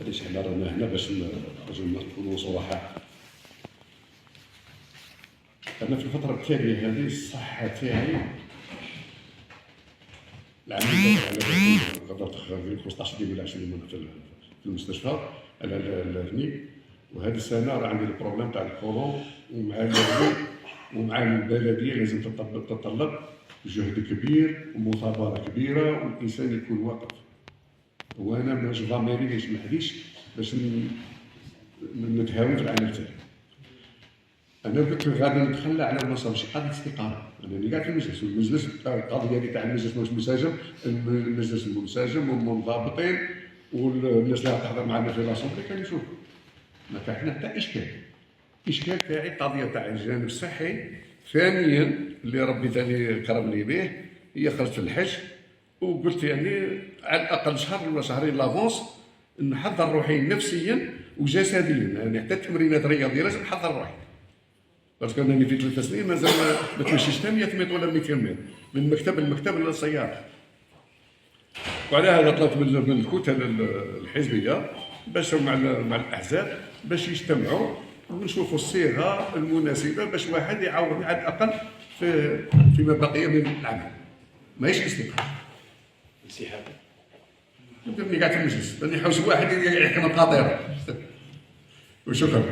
علاش حنا رانا هنا باش نكونوا صراحة. أنا في الفترة التالية هذه الصحة تاعي العام اللي فات قدرت خرجت 15 يوم ولا 20 يوم في المستشفى على الهني، وهذه السنة راه عندي البروبليم تاع الكولون ومع الهني ومع البلدية لازم تتطلب جهد كبير ومثابرة كبيرة والإنسان يكون واقف. وأنا باش ضميري ما يسمحليش باش نتهاون في العمل تاعي. أنا كنت غادي نتخلى على المسار ماشي قضية استقالة، أنا قاعد في المجلس والمجلس القضية اللي تاع المجلس مش منسجم، المجلس المنسجم والمنضبطين والناس اللي تحضر معنا في لاسومبلي كانوا يشوفوا ما كان حنا حتى إشكال. الإشكال تاعي القضية تاع الجانب الصحي. ثانيا اللي ربي ثاني كرمني به هي خرجت في الحج وقلت يعني على الأقل شهر ولا شهرين لافونس نحضر روحي نفسيا وجسديا، يعني حتى التمرينات الرياضية لازم نحضر روحي. باسكو انني في 3 سنين مازال ما تمشيش 100 متر ولا 200 متر من مكتب لمكتب للسياره. وعلى هذا طلبت من الكتل الحزبيه باش مع الاحزاب باش يجتمعوا ونشوفوا الصيغه المناسبه باش واحد يعاون على الاقل فيما بقي من العمل، ماهيش الاستقاله. انسحاب. يمكن قاعد في المجلس، راني حوس واحد يحكم القاطره. وشكرا.